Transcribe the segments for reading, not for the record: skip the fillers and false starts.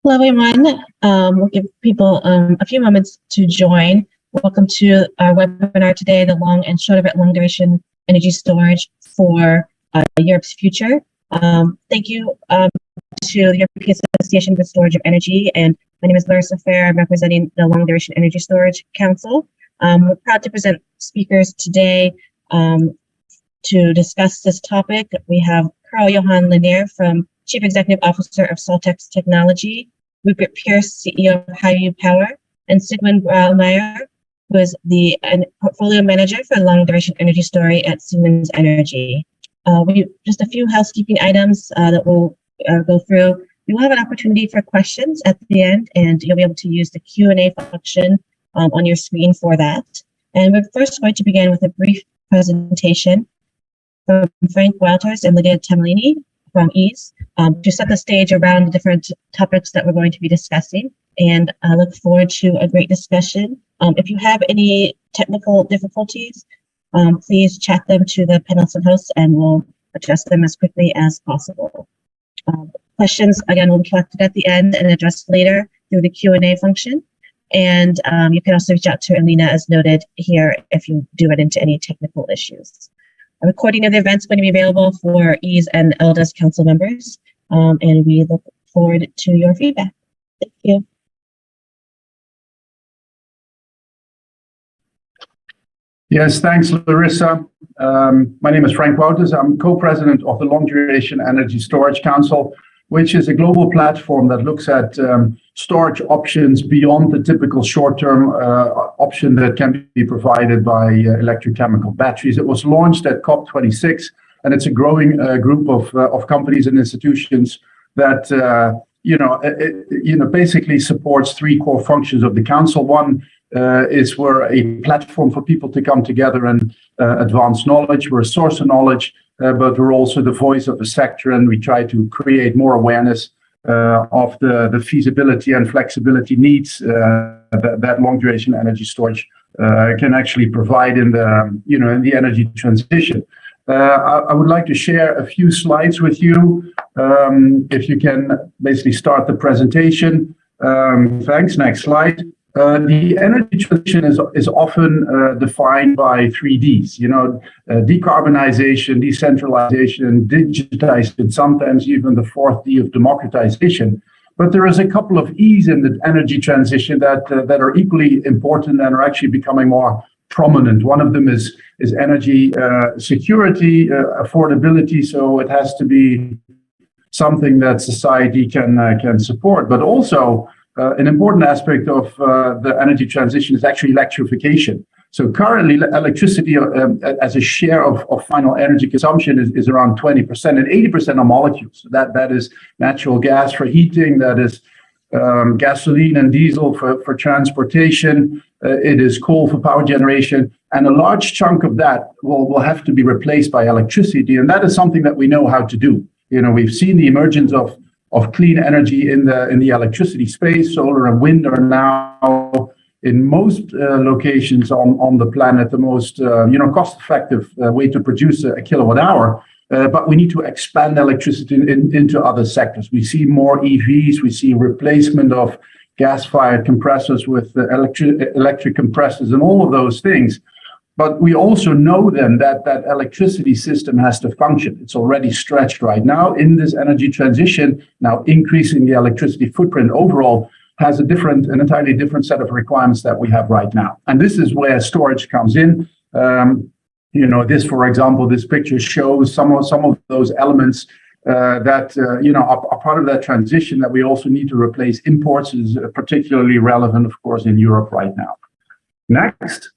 Hello, everyone. We'll give people a few moments to join. Welcome to our webinar today, the long and short of it, long duration energy storage for Europe's future. Thank you to the European Association for Storage of Energy, and my name is Larissa Fair. I'm representing the Long Duration Energy Storage Council. We're proud to present speakers today to discuss this topic. We have Carl-Johan Lanier, Chief Executive Officer of Soltex Technology, Rupert Pierce, CEO of Highview Power, and Sigmund Braumeyer, who is the Portfolio Manager for Long Duration Energy Storage at Siemens Energy. Just a few housekeeping items that we'll go through. You will have an opportunity for questions at the end, and you'll be able to use the Q&A function on your screen for that. And we're first going to begin with a brief presentation from Frank Wouters and Lydia Tamalini from EASE to set the stage around the different topics that we're going to be discussing. And I look forward to a great discussion. If you have any technical difficulties, please chat them to the panelists and hosts, and we'll address them as quickly as possible. Questions, again, will be collected at the end and addressed later through the Q&A function. And you can also reach out to Alina, as noted here, if you do run into any technical issues. A recording of the event is going to be available for EASE and ELDA's council members, and we look forward to your feedback. Thank you. Yes, thanks, Larissa. My name is Frank Wouters. I'm co-president of the Long Duration Energy Storage Council, which is a global platform that looks at storage options beyond the typical short-term option that can be provided by electrochemical batteries. It was launched at COP26, and it's a growing group of companies and institutions that basically supports three core functions of the council. One is we're a platform for people to come together and advance knowledge. We're a source of knowledge, but we're also the voice of the sector, and we try to create more awareness of the feasibility and flexibility needs that long duration energy storage can actually provide in the energy transition. I would like to share a few slides with you. If you can basically start the presentation. Thanks. Next slide. The energy transition is often defined by 3Ds, decarbonization, decentralization, digitization, sometimes even the fourth D of democratization. But there is a couple of E's in the energy transition that are equally important and are actually becoming more prominent. One of them is energy security, affordability. So it has to be something that society can support, but also an important aspect of the energy transition is actually electrification. So currently, electricity as a share of final energy consumption is around 20%, and 80% are molecules. That is natural gas for heating, that is gasoline and diesel for transportation, it is coal for power generation, and a large chunk of that will have to be replaced by electricity, and that is something that we know how to do. We've seen the emergence of clean energy in the electricity space. Solar and wind are now in most locations on the planet the most cost-effective way to produce a kilowatt hour. But we need to expand electricity into other sectors. We see more EVs. We see replacement of gas-fired compressors with electric compressors and all of those things. But we also know then that electricity system has to function. It's already stretched right now in this energy transition. Now increasing the electricity footprint overall has an entirely different set of requirements that we have right now. And this is where storage comes in. This, for example, this picture shows some of those elements that are part of that transition that we also need to replace. Imports is particularly relevant, of course, in Europe right now. Next.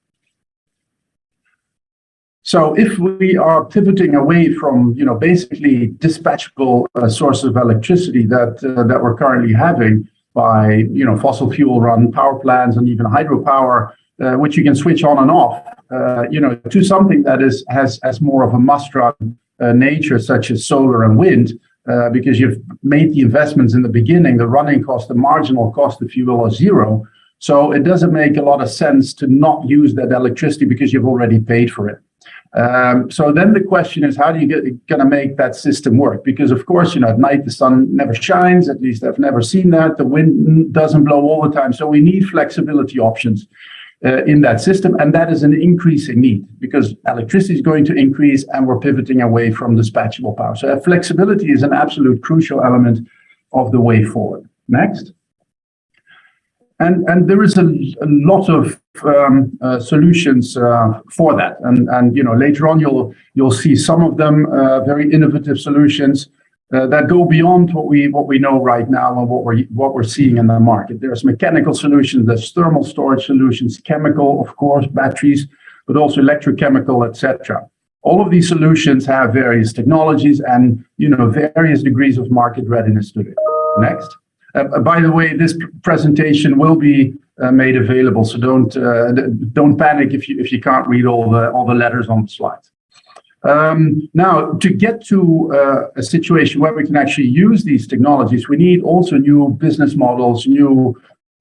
So if we are pivoting away from, basically dispatchable source of electricity that we're currently having by, fossil fuel run power plants and even hydropower, which you can switch on and off, to something that has more of a must-run nature, such as solar and wind, because you've made the investments in the beginning, the running cost, the marginal cost, if you will, are zero. So it doesn't make a lot of sense to not use that electricity because you've already paid for it. So then the question is, how do you gonna make that system work? Because of course, at night the sun never shines. At least I've never seen that. The wind doesn't blow all the time. So we need flexibility options in that system, and that is an increasing need because electricity is going to increase, and we're pivoting away from dispatchable power. So flexibility is an absolute crucial element of the way forward. Next. And there is a lot of solutions for that, and later on you'll see some of them very innovative solutions that go beyond what we know right now and what we're seeing in the market. There's mechanical solutions, there's thermal storage solutions, chemical, of course, batteries, but also electrochemical, etc. All of these solutions have various technologies and various degrees of market readiness today. Next. By the way, this presentation will be made available, so don't panic if you can't read all the letters on the slides. Now, to get to a situation where we can actually use these technologies, we need also new business models, new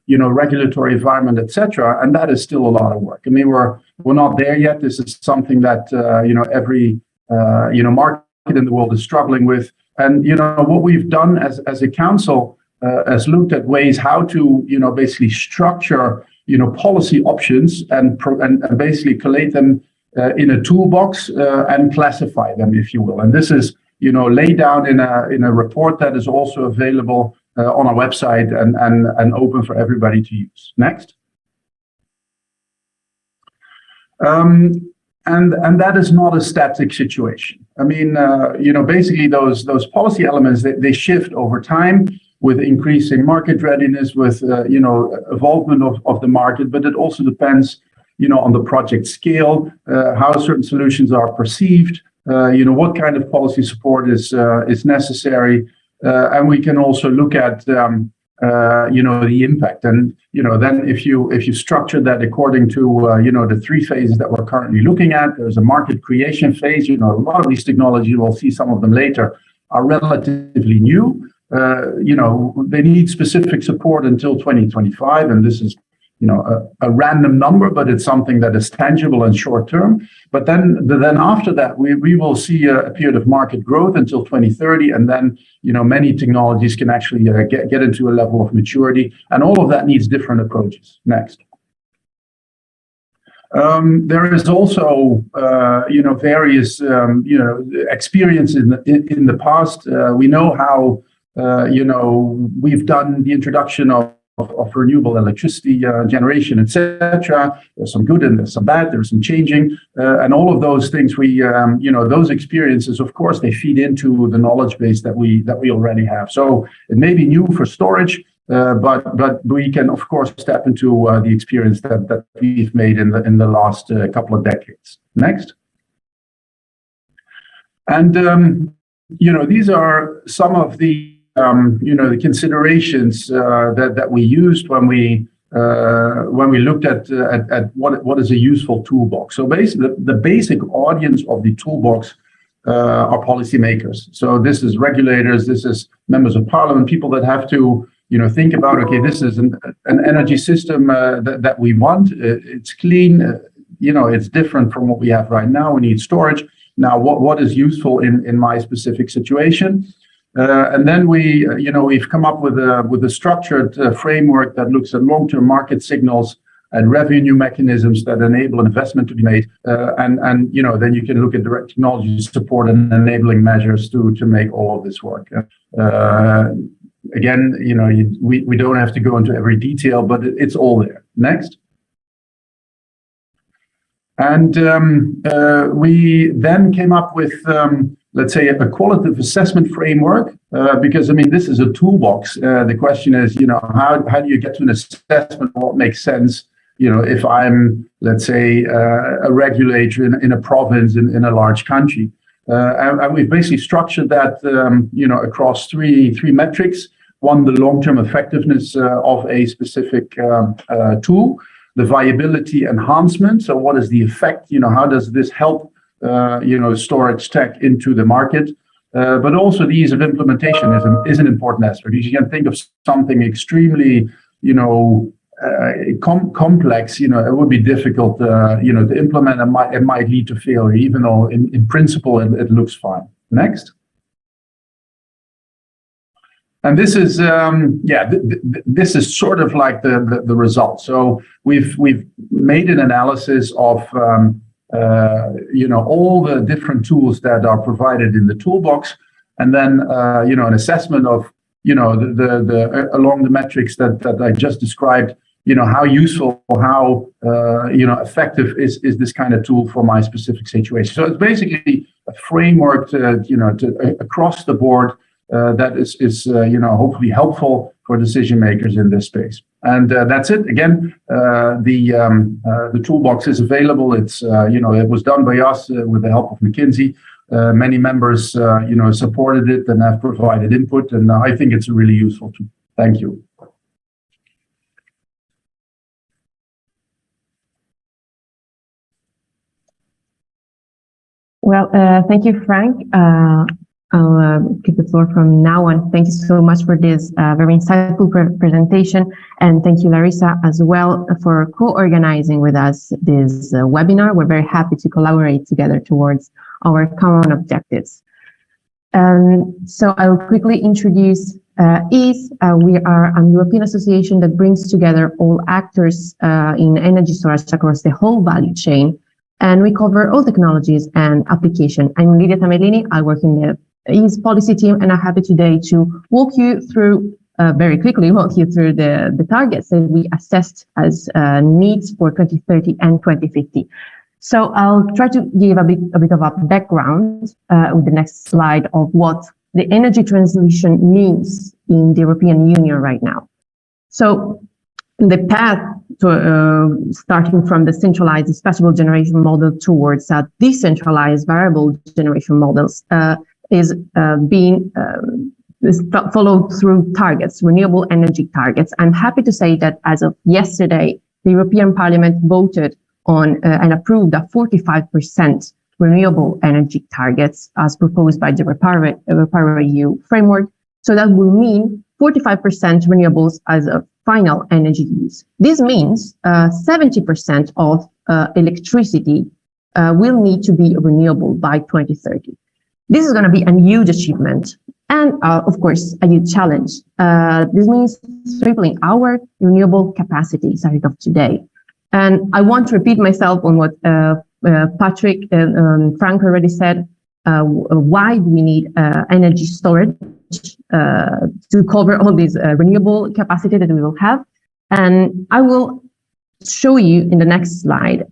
regulatory environment, etc. And that is still a lot of work. I mean, we're not there yet. This is something that every market in the world is struggling with. And what we've done as a council has looked at ways how to basically structure policy options and basically collate them in a toolbox and classify them, if you will. And this is laid down in a report that is also available on our website and open for everybody to use. Next. And that is not a static situation. I mean, basically those policy elements, they shift over time with increasing market readiness, with evolvement of the market, but it also depends, on the project scale, how certain solutions are perceived, what kind of policy support is necessary, and we can also look at the impact. And then if you structure that according to the three phases that we're currently looking at, there's a market creation phase. A lot of these technologies, we'll see some of them later, are relatively new. They need specific support until 2025, and this is a random number, but it's something that is tangible and short term. But then after that, we will see a period of market growth until 2030, and then many technologies can actually get into a level of maturity, and all of that needs different approaches. Next. There is also various experience in the past. We know how we've done the introduction of renewable electricity generation, etc. There's some good and there's some bad. There's some changing, and all of those things. Those experiences, of course, they feed into the knowledge base that we already have. So it may be new for storage, but we can, of course, step into the experience that we've made in the last couple of decades. Next. And these are some of the the considerations that we used when we looked at what is a useful toolbox. So basically, the basic audience of the toolbox are policymakers. So this is regulators, this is members of parliament, people that have to think about, okay, this is an energy system that we want. It's clean. It's different from what we have right now. We need storage. Now, what is useful in my specific situation? And then we've come up with a structured framework that looks at long-term market signals and revenue mechanisms that enable investment to be made. And then you can look at direct technology support and enabling measures to make all of this work. Again, we don't have to go into every detail, but it's all there. Next. And we then came up with, let's say, a qualitative assessment framework, because, this is a toolbox. The question is, how do you get to an assessment of what makes sense, if I'm, let's say, a regulator in a province in a large country. And we've basically structured that, across three metrics. One, the long-term effectiveness of a specific tool. The viability enhancement. So what is the effect? How does this help, storage tech into the market? But also the ease of implementation is an important aspect. You can think of something extremely, complex, it would be difficult, to implement. It might lead to failure, even though in principle it looks fine. Next. And this is, this is sort of like the result. So we've made an analysis of, all the different tools that are provided in the toolbox, and then, an assessment of, along the metrics that I just described, how useful, how, effective is this kind of tool for my specific situation. So it's basically a framework to across the board that is hopefully helpful for decision makers in this space. And that's it. Again, the toolbox is available. It's it was done by us with the help of McKinsey. Many members supported it and have provided input, and I think it's a really useful tool. Thank you. Well, thank you, Frank. I'll keep the floor from now on. Thank you so much for this very insightful presentation. And thank you, Larissa, as well, for co-organizing with us this webinar. We're very happy to collaborate together towards our common objectives. So I will quickly introduce EASE. We are a European association that brings together all actors in energy storage across the whole value chain. And we cover all technologies and application. I'm Lidia Tamerlini. I work in the EASE policy team, and I'm happy today to walk you through, very quickly walk you through the targets that we assessed as needs for 2030 and 2050. So I'll try to give a bit of a background with the next slide of what the energy transition means in the European Union right now. So the path to starting from the centralized dispatchable generation model towards decentralized variable generation models is being followed through targets, renewable energy targets. I'm happy to say that as of yesterday, the European Parliament voted on and approved a 45% renewable energy targets as proposed by the REPowerEU framework. So that will mean 45% renewables as a final energy use. This means 70% of electricity will need to be renewable by 2030. This is going to be a huge achievement and, of course, a huge challenge. This means tripling our renewable capacity as of today. And I want to repeat myself on what Patrick and Frank already said. Why do we need energy storage to cover all this renewable capacity that we will have? And I will show you in the next slide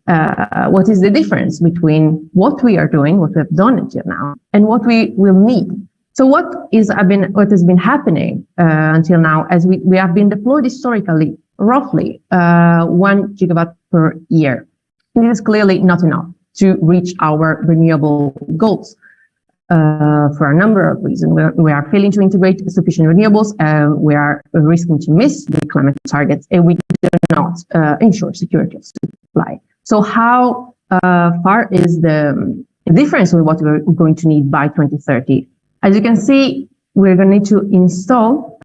what is the difference between what we are doing, what we have done until now, and what we will need. So what has been happening until now, as we have been deployed historically roughly 1 gigawatt per year. This is clearly not enough to reach our renewable goals for a number of reasons. We are failing to integrate sufficient renewables, we are risking to miss the climate targets, and we do not ensure security of supply. So how far is the difference with what we're going to need by 2030? As you can see, we're going to need to install,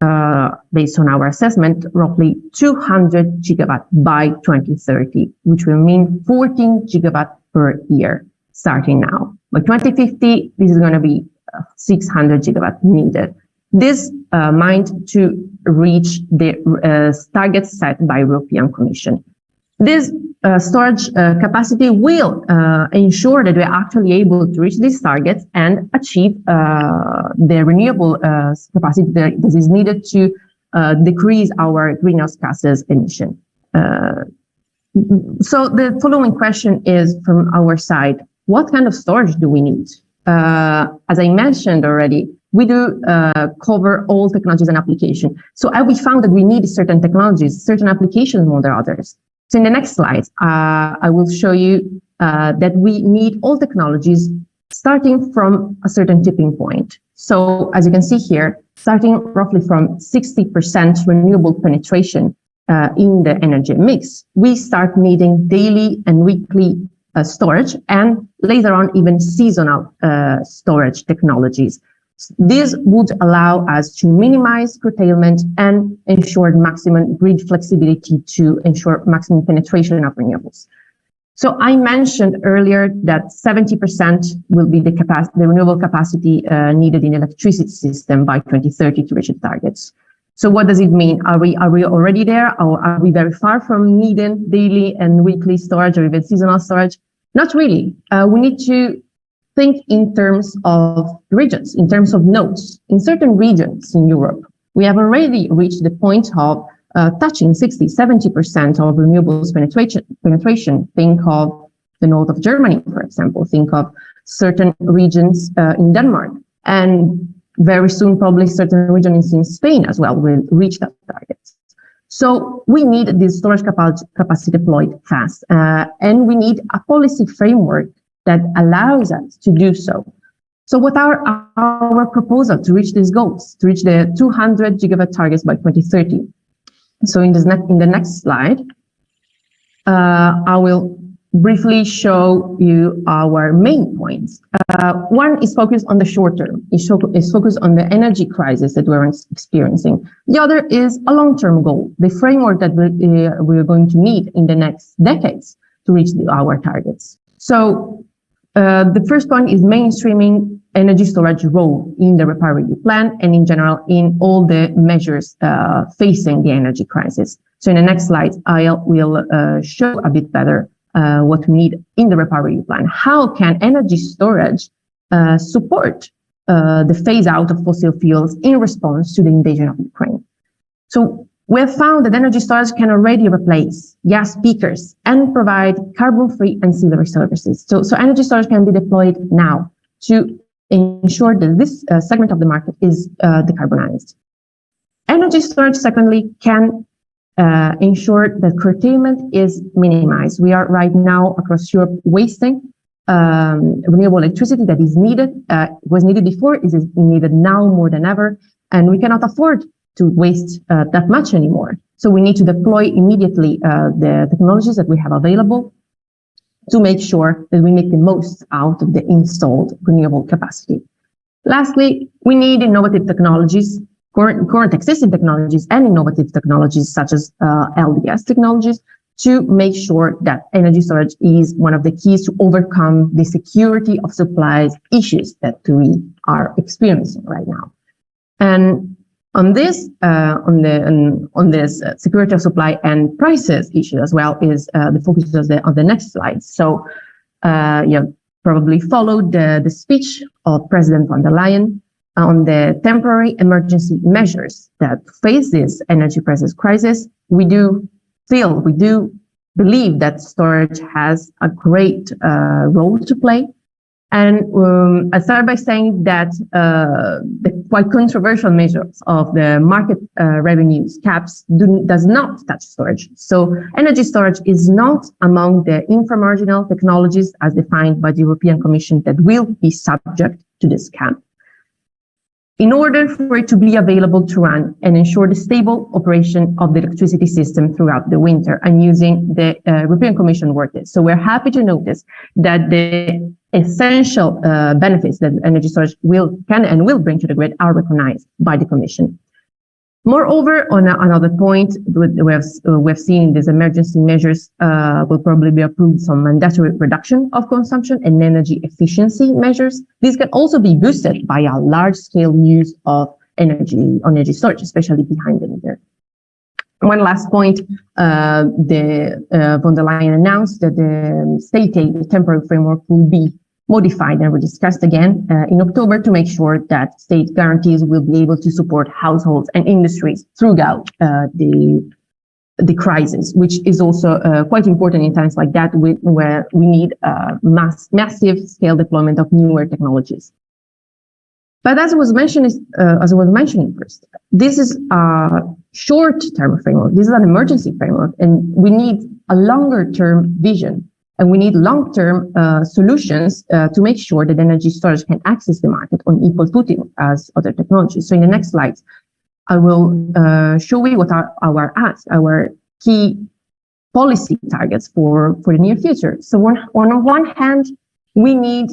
based on our assessment, roughly 200 gigawatt by 2030, which will mean 14 gigawatt per year starting now. By 2050, this is going to be 600 gigawatt needed. This meant to reach the targets set by European Commission. This storage capacity will ensure that we're actually able to reach these targets and achieve the renewable capacity that is needed to decrease our greenhouse gases emission. So the following question is from our side, what kind of storage do we need? As I mentioned already, we do cover all technologies and applications. So we found that we need certain technologies, certain applications more than others. So in the next slide, I will show you that we need all technologies starting from a certain tipping point. So as you can see here, starting roughly from 60% renewable penetration in the energy mix, we start needing daily and weekly storage, and later on even seasonal storage technologies. This would allow us to minimize curtailment and ensure maximum grid flexibility to ensure maximum penetration of renewables. So I mentioned earlier that 70% will be the renewable capacity needed in the electricity system by 2030 to reach the targets. So what does it mean? Are we already there, or are we very far from needing daily and weekly storage or even seasonal storage? Not really. We need to think in terms of regions, in terms of nodes. In certain regions in Europe, we have already reached the point of touching 60-70% of renewables penetration. Think of the north of Germany, for example. Think of certain regions in Denmark, and very soon probably certain regions in Spain as well will reach that target. So we need this storage capacity deployed fast, and we need a policy framework that allows us to do so. So what are our proposal to reach these goals, to reach the 200 gigawatt targets by 2030? So in the next slide, I will briefly show you our main points. One is focused on the short term. Is focused on the energy crisis that we're experiencing. The other is a long-term goal, the framework that we're going to need in the next decades to reach our targets. So the first one is mainstreaming energy storage role in the REPowerEU plan and in general in all the measures facing the energy crisis. So in the next slide, I will show a bit better what we need in the REPowerEU plan. How can energy storage support the phase out of fossil fuels in response to the invasion of Ukraine? So we have found that energy storage can already replace gas peakers and provide carbon-free ancillary services. So energy storage can be deployed now to ensure that this segment of the market is decarbonized. Energy storage, secondly, can ensure that curtailment is minimized. We are right now across Europe wasting renewable electricity that is needed, was needed before, is needed now more than ever, and we cannot afford to waste that much anymore. So we need to deploy immediately the technologies that we have available to make sure that we make the most out of the installed renewable capacity. Lastly, we need innovative technologies, current existing technologies and innovative technologies such as LDS technologies to make sure that energy storage is one of the keys to overcome the security of supplies issues that we are experiencing right now. And on this, security of supply and prices issue as well is the focus of the next slide. So you probably followed the speech of President von der Leyen on the temporary emergency measures that face this energy crisis. We do believe that storage has a great role to play. And I start by saying that the quite controversial measures of the market revenues caps does not touch storage. So energy storage is not among the inframarginal technologies as defined by the European Commission that will be subject to this cap. In order for it to be available to run and ensure the stable operation of the electricity system throughout the winter, I'm using the European Commission worded. So we're happy to notice that the essential benefits that energy storage can and will bring to the grid are recognized by the Commission. Moreover, on another point, we've seen these emergency measures will probably be approved some mandatory reduction of consumption and energy efficiency measures. These can also be boosted by a large-scale use of energy storage, especially behind the meter. One last point, von der Leyen announced that the state aid temporary framework will be modified and rediscussed again in October to make sure that state guarantees will be able to support households and industries throughout the crisis, which is also quite important in times like that where we need massive scale deployment of newer technologies. But as I was mentioning first, this is a short-term framework. This is an emergency framework, and we need a longer-term vision. And we need long-term solutions to make sure that energy storage can access the market on equal footing as other technologies. So in the next slides, I will show you what are our key policy targets for the near future. So on one hand, we need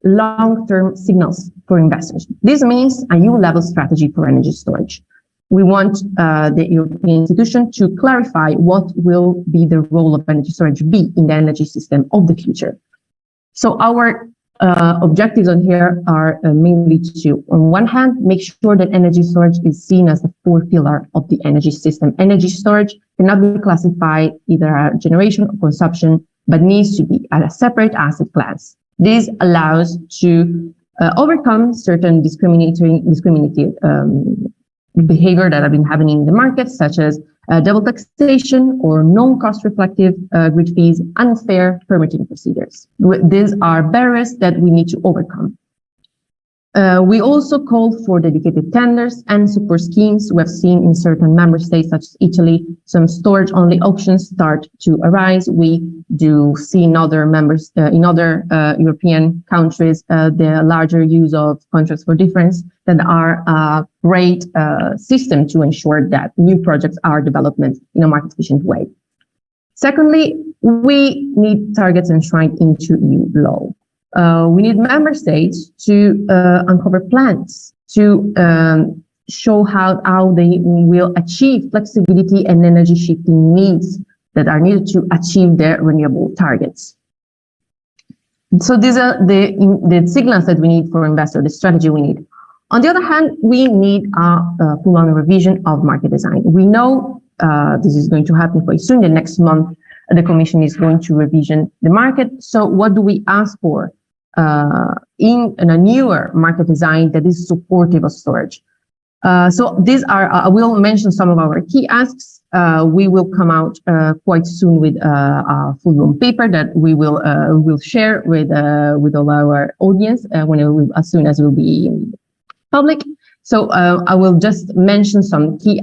long-term signals for investors. This means a new level strategy for energy storage. We want the European institution to clarify what will be the role of energy storage be in the energy system of the future. So our objectives on here are mainly to, on one hand, make sure that energy storage is seen as the fourth pillar of the energy system. Energy storage cannot be classified either as generation or consumption, but needs to be a separate asset class. This allows to overcome certain discriminative behavior that have been happening in the market, such as double taxation or non-cost reflective grid fees, unfair permitting procedures. These are barriers that we need to overcome. We also called for dedicated tenders and support schemes. We have seen in certain member states, such as Italy, some storage-only auctions start to arise. We do see in other European countries the larger use of contracts for difference that are a great system to ensure that new projects are developed in a market-efficient way. Secondly, we need targets enshrined into EU law. We need member states to uncover plans to show how they will achieve flexibility and energy shifting needs that are needed to achieve their renewable targets. So these are the signals that we need for investors, the strategy we need. On the other hand, we need a full-on revision of market design. We know this is going to happen quite soon. The next month, the Commission is going to revision the market. So what do we ask for in a newer market design that is supportive of storage? So these are, I will mention some of our key asks. We will come out quite soon with a full-blown paper that we will share with all our audience as soon as it will be public. So I will just mention some key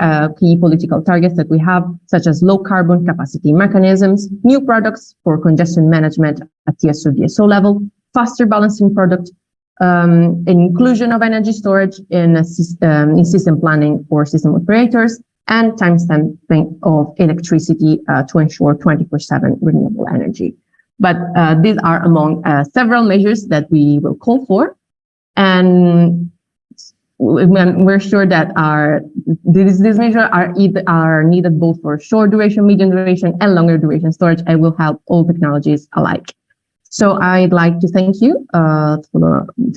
political targets that we have, such as low carbon capacity mechanisms, new products for congestion management at TSO DSO level, faster balancing product, inclusion of energy storage in system planning for system operators, and timestamping of electricity to ensure 24/7 renewable energy. But these are among several measures that we will call for, and we're sure that these measures are needed both for short duration, medium duration, and longer duration storage, and will help all technologies alike. So I'd like to thank you to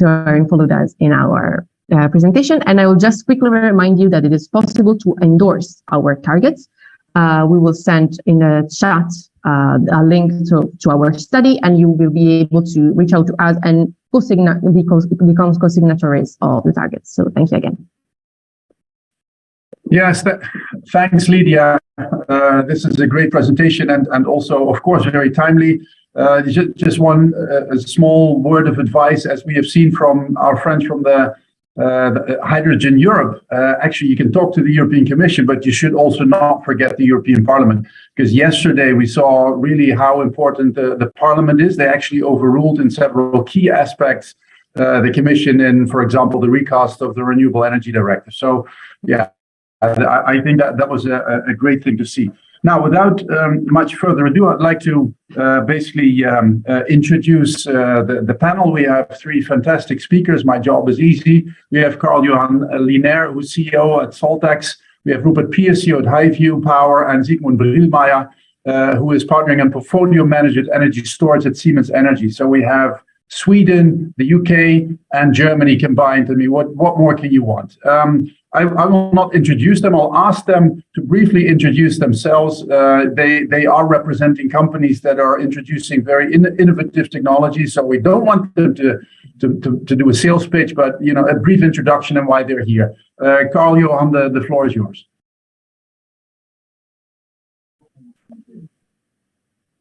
our followed us in our presentation, and I will just quickly remind you that it is possible to endorse our targets. We will send in the chat a link to our study, and you will be able to reach out to us and becomes co-signatories of the targets. So thank you again. Yes, thanks, Lydia. This is a great presentation and also, of course, very timely. Just one a small word of advice, as we have seen from our friends from the Hydrogen Europe. Actually, you can talk to the European Commission, but you should also not forget the European Parliament, because yesterday we saw really how important the Parliament is. They actually overruled in several key aspects the Commission in, for example, the recast of the Renewable Energy Directive. So, yeah, I think that was a great thing to see. Now, without much further ado, I'd like to basically introduce the panel. We have three fantastic speakers. My job is easy. We have Carl-Johan Linaire, who's CEO at Soltex. We have Rupert Pierce, CEO at Highview Power, and Sigmund Brilmeier, who is partnering and portfolio manager at energy storage at Siemens Energy. So we have Sweden, the UK, and Germany combined. I mean, what more can you want? I will not introduce them. I'll ask them to briefly introduce themselves. They are representing companies that are introducing very innovative technologies. So we don't want them to do a sales pitch, but a brief introduction and why they're here. Carl-Johan, the floor is yours.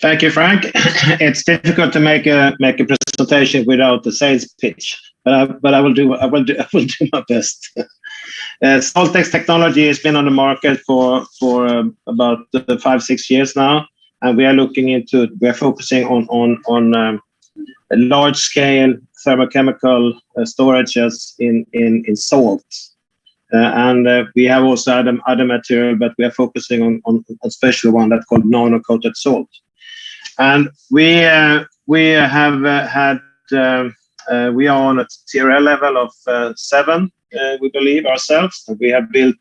Thank you, Frank. It's difficult to make a presentation without the sales pitch, but I will do my best. Soltex technology has been on the market for about 5-6 years now, and we are focusing on large scale thermochemical storages in salt, and we have also other material, but we are focusing on a special one that's called nano coated salt. And we have had We are on a TRL level of 7, we believe ourselves. We have built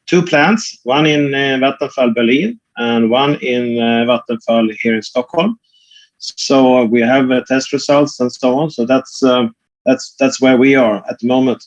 2 plants, one in Vattenfall Berlin and one in Vattenfall here in Stockholm. So we have test results and so on. So that's where we are at the moment.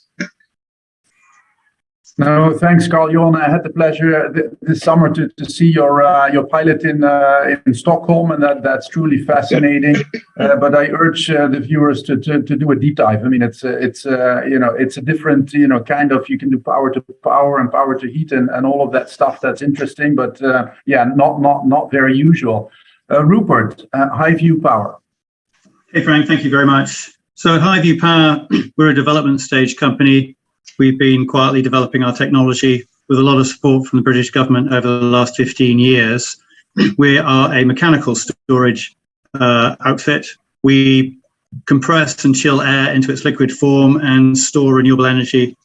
No, thanks, Carl-Johan. I had the pleasure this summer to see your pilot in Stockholm, and that's truly fascinating. But I urge the viewers to do a deep dive. I mean, it's a different kind of, you can do power to power and power to heat and all of that stuff. That's interesting, but not very usual. Rupert, Highview Power. Hey Frank, thank you very much. So at Highview Power, we're a development stage company. We've been quietly developing our technology with a lot of support from the British government over the last 15 years. We are a mechanical storage outfit. We compress and chill air into its liquid form and store renewable energy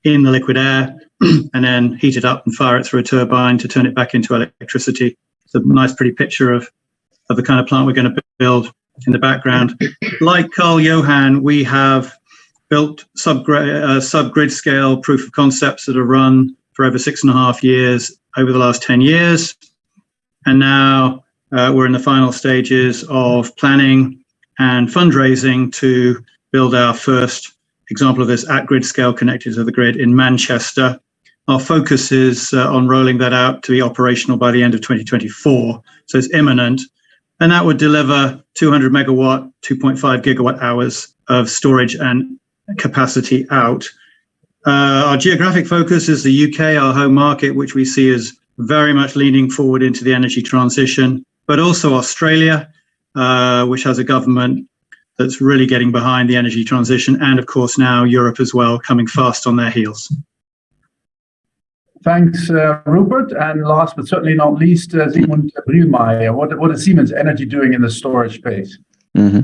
in the liquid air, and then heat it up and fire it through a turbine to turn it back into electricity. It's a nice, pretty picture of the kind of plant we're going to build in the background. Like Carl-Johan, we have built sub-grid scale proof of concepts that are run for over 6.5 years over the last 10 years. And now we're in the final stages of planning and fundraising to build our first example of this at grid scale connected to the grid in Manchester. Our focus is on rolling that out to be operational by the end of 2024. So it's imminent. And that would deliver 200 megawatt, 2.5 gigawatt hours of storage and capacity out. Our geographic focus is the UK, our home market, which we see as very much leaning forward into the energy transition, but also Australia, which has a government that's really getting behind the energy transition, and of course now Europe as well, coming fast on their heels. Thanks, Rupert. And last but certainly not least, Sigmund Brühlmeier. What is Siemens Energy doing in the storage space? Mm-hmm.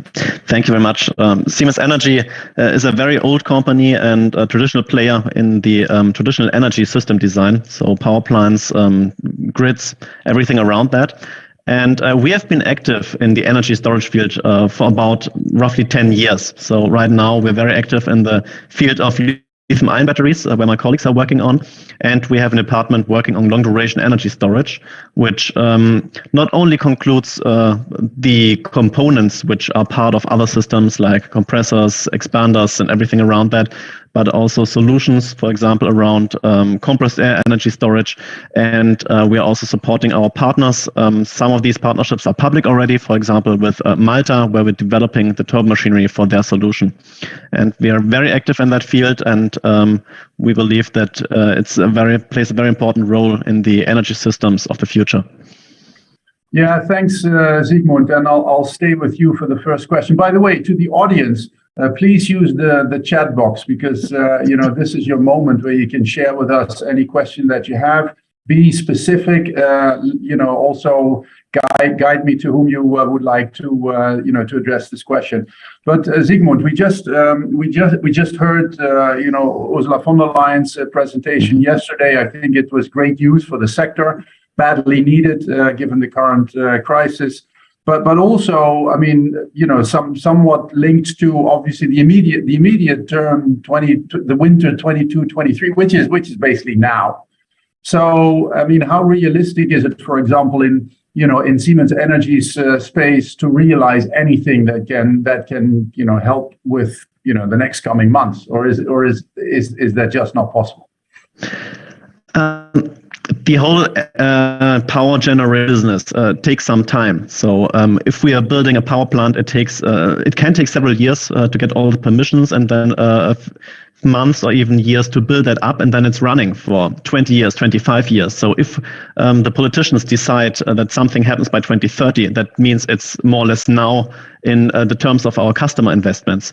Thank you very much. Siemens Energy is a very old company and a traditional player in the traditional energy system design. So power plants, grids, everything around that. And we have been active in the energy storage field for about roughly 10 years. So right now we're very active in the field of lithium-ion batteries, where my colleagues are working on. And we have an department working on long-duration energy storage, which not only concludes the components which are part of other systems like compressors, expanders, and everything around that, but also solutions, for example, around compressed air energy storage. And we are also supporting our partners. Some of these partnerships are public already, for example, with Malta, where we're developing the turbo machinery for their solution. And we are very active in that field, and we believe that it plays a very important role in the energy systems of the future. Yeah, thanks, Sigmund. And I'll stay with you for the first question. By the way, to the audience, please use the chat box, because this is your moment where you can share with us any question that you have. Be specific. Also guide me to whom you would like to address this question. But Sigmund, we just heard Ursula von der Leyen's presentation yesterday. I think it was great news for the sector, badly needed given the current crisis. But also, I mean, somewhat linked to obviously the immediate term, the winter 22-23, which is basically now. So, I mean, how realistic is it, for example, in Siemens Energy's space to realize anything that can help with the next coming months, or is that just not possible? The whole power generation business takes some time. So if we are building a power plant, it can take several years to get all the permissions, and then months or even years to build that up, and then it's running for 20 years, 25 years. So if the politicians decide that something happens by 2030, that means it's more or less now in the terms of our customer investments.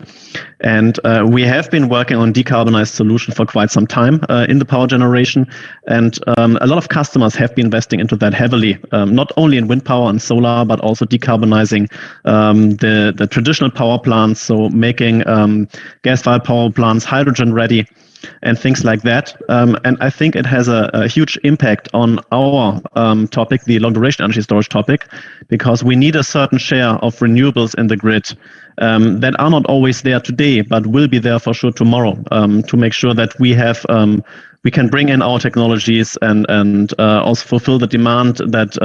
And we have been working on decarbonized solution for quite some time in the power generation. And a lot of customers have been investing into that heavily, not only in wind power and solar, but also decarbonizing the traditional power plants. So making gas-fired power plants hydrogen ready, and things like that. And I think it has a huge impact on our topic, the long duration energy storage topic, because we need a certain share of renewables in the grid that are not always there today, but will be there for sure tomorrow, to make sure that we have we can bring in our technologies and also fulfill the demand that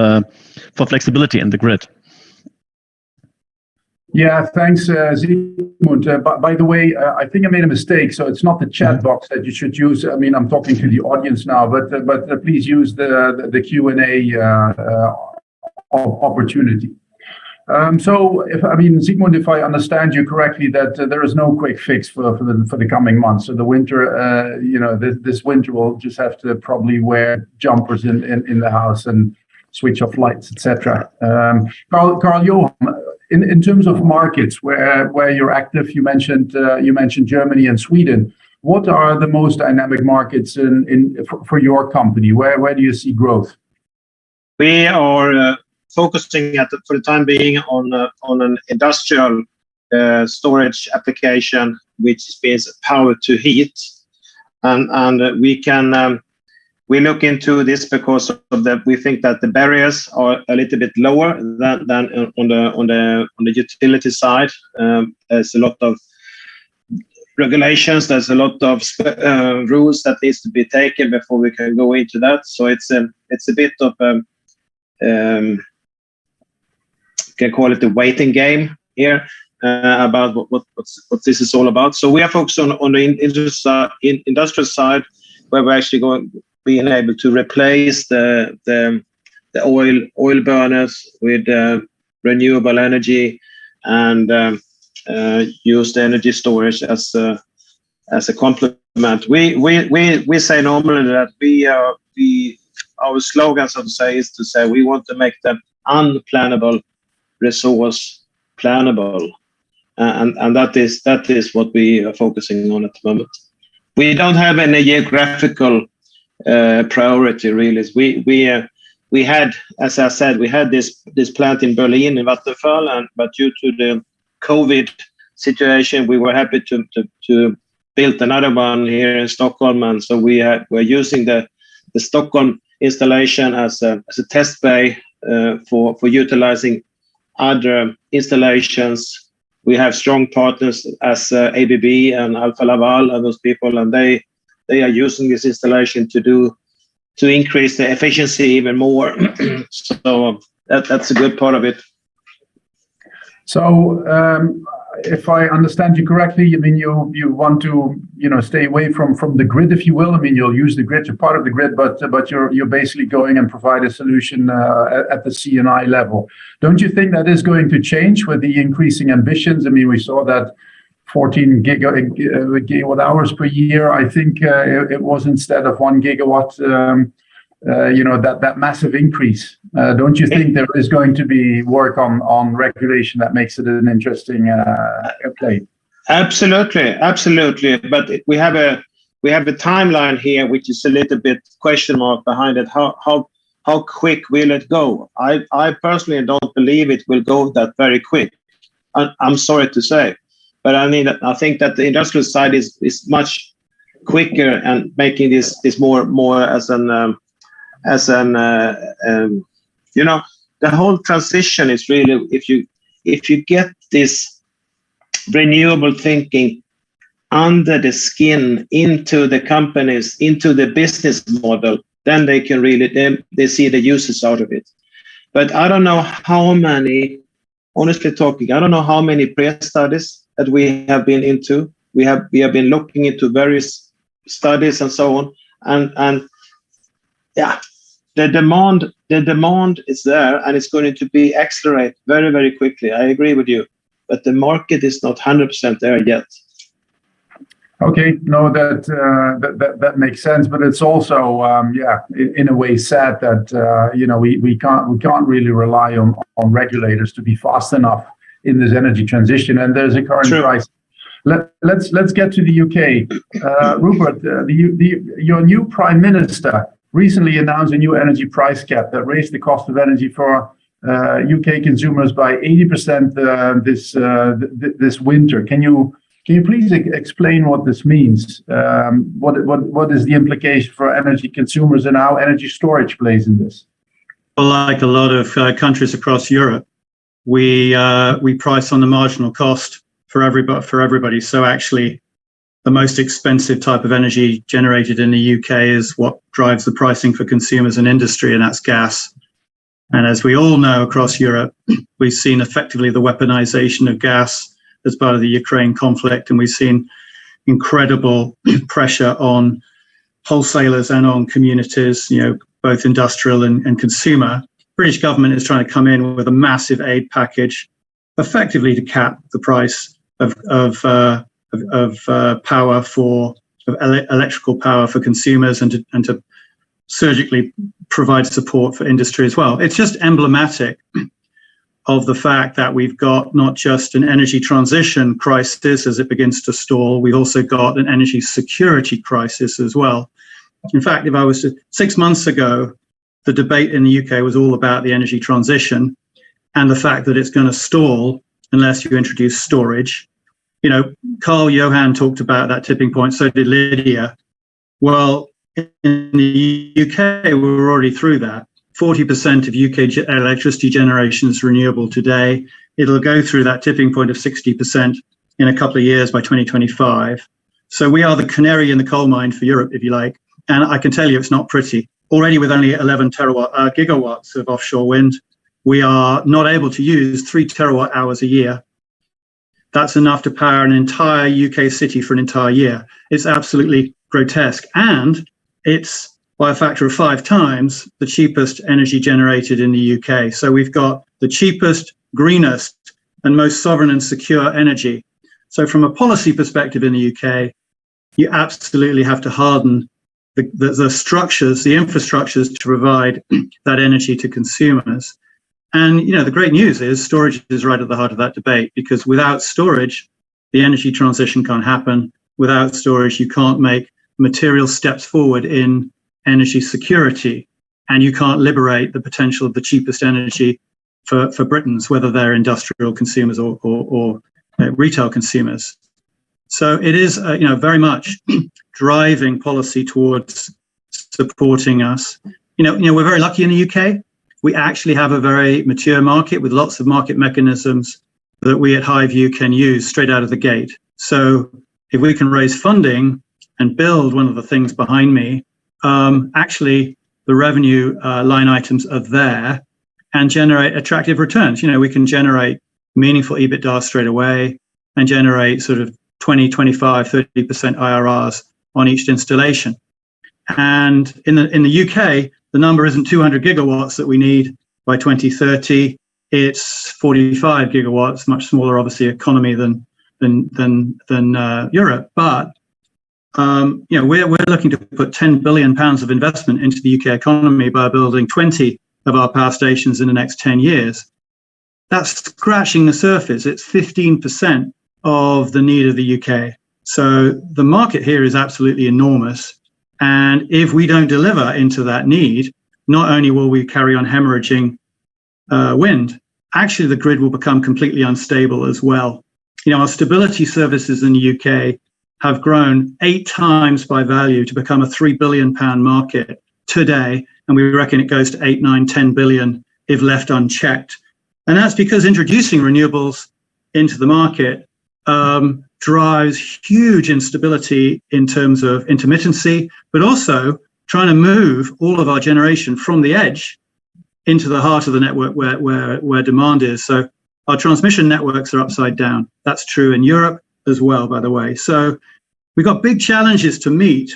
for flexibility in the grid. Yeah, thanks, Zygmunt. By the way, I think I made a mistake. So it's not the chat box that you should use. I mean, I'm talking to the audience now, but please use the Q&A opportunity. So, Zygmunt, if I understand you correctly, that there is no quick fix for the coming months. So the winter, this winter we'll just have to probably wear jumpers in the house and switch off lights, etc. Carl-Johan, in terms of markets where you're active, you mentioned Germany and Sweden. What are the most dynamic markets for your company? Where do you see growth? We are focusing for the time being on an industrial storage application, which means power to heat, and we look into this because of we think that the barriers are a little bit lower than on the utility side. There's a lot of regulations. There's a lot of rules that needs to be taken before we can go into that. So it's a bit of can call it the waiting game here about what this is all about. So we are focused on the industrial side, where we're actually being able to replace the oil burners with renewable energy and use the energy storage as a complement. We say normally that our slogan, so to say, is to say we want to make the unplannable resource plannable, and that is what we are focusing on at the moment. We don't have any geographical priority really. We had, as I said, we had this plant in Berlin, in Vattenfall, but due to the COVID situation, we were happy to build another one here in Stockholm, and so we're using the Stockholm installation as a test bay for utilizing other installations. We have strong partners as ABB and Alfa Laval and those people, and they are using this installation to increase the efficiency even more. So that's a good part of it. So if I understand you correctly, I mean you want to stay away from the grid, if you will. I mean you'll use the grid, you're part of the grid, but you're basically going and provide a solution at the C&I level. Don't you think that is going to change with the increasing ambitions? I mean we saw that 14 gigawatt hours per year. I think it was instead of 1 gigawatt. That massive increase. Don't you think there is going to be work on regulation that makes it an interesting play? Absolutely. But we have a timeline here, which is a little bit question mark behind it. How quick will it go? I personally don't believe it will go that very quick. I'm sorry to say, but I think that the industrial side is much quicker and making this more as the whole transition is really if you get this renewable thinking under the skin into the companies, into the business model, then they can really they see the uses out of it. But I don't know how many, honestly talking, I don't know how many pre-studies that we have been into. We have been looking into various studies and so on, and yeah. The demand is there, and it's going to be accelerate very, very quickly. I agree with you, but the market is not 100% there yet. Okay, no, that makes sense, but it's also in a way sad that we can't really rely on regulators to be fast enough in this energy transition, and there's a current crisis. Let's get to the UK. Rupert, your new Prime Minister recently announced a new energy price cap that raised the cost of energy for UK consumers by 80% this winter. Can you Can you please explain what this means? What is the implication for energy consumers and how energy storage plays in this? Well, like a lot of countries across Europe, we price on the marginal cost for everybody. So actually, the most expensive type of energy generated in the UK is what drives the pricing for consumers and industry, and that's gas. And as we all know across Europe, we've seen effectively the weaponization of gas as part of the Ukraine conflict, and we've seen incredible pressure on wholesalers and on communities, both industrial and consumer. British government is trying to come in with a massive aid package, effectively to cap the price of electrical power for consumers and to surgically provide support for industry as well. It's just emblematic of the fact that we've got not just an energy transition crisis as it begins to stall, we've also got an energy security crisis as well. In fact, if I was to, 6 months ago, the debate in the UK was all about the energy transition and the fact that it's going to stall unless you introduce storage. Carl Johan talked about that tipping point, so did Lydia. Well, in the UK, we're already through that. 40% of UK electricity generation is renewable today. It'll go through that tipping point of 60% in a couple of years by 2025. So we are the canary in the coal mine for Europe, if you like. And I can tell you it's not pretty. Already with only 11 gigawatts of offshore wind, we are not able to use 3 terawatt hours a year. That's enough to power an entire UK city for an entire year. It's absolutely grotesque. And it's by a factor of 5 times the cheapest energy generated in the UK. So we've got the cheapest, greenest, and most sovereign and secure energy. So from a policy perspective in the UK, you absolutely have to harden the structures, the infrastructures to provide that energy to consumers. And, the great news is storage is right at the heart of that debate, because without storage, the energy transition can't happen. Without storage, you can't make material steps forward in energy security, and you can't liberate the potential of the cheapest energy for Britons, whether they're industrial consumers or retail consumers. So it is, very much driving policy towards supporting us. We're very lucky in the UK. We actually have a very mature market with lots of market mechanisms that we at Highview can use straight out of the gate. So if we can raise funding and build one of the things behind me, actually the revenue line items are there and generate attractive returns. We can generate meaningful EBITDA straight away and generate sort of 20, 25, 30% IRRs on each installation. And in the UK, the number isn't 200 gigawatts that we need by 2030. It's 45 gigawatts, much smaller, obviously, economy than Europe. But we're looking to put £10 billion of investment into the UK economy by building 20 of our power stations in the next 10 years. That's scratching the surface. It's 15% of the need of the UK. So the market here is absolutely enormous. And if we don't deliver into that need, not only will we carry on hemorrhaging wind, actually the grid will become completely unstable as well. Our stability services in the UK have grown 8 times by value to become a £3 billion market today. And we reckon it goes to 8, 9, 10 billion if left unchecked. And that's because introducing renewables into the market drives huge instability in terms of intermittency, but also trying to move all of our generation from the edge into the heart of the network where demand is. So our transmission networks are upside down. That's true in Europe as well, by the way. So we've got big challenges to meet.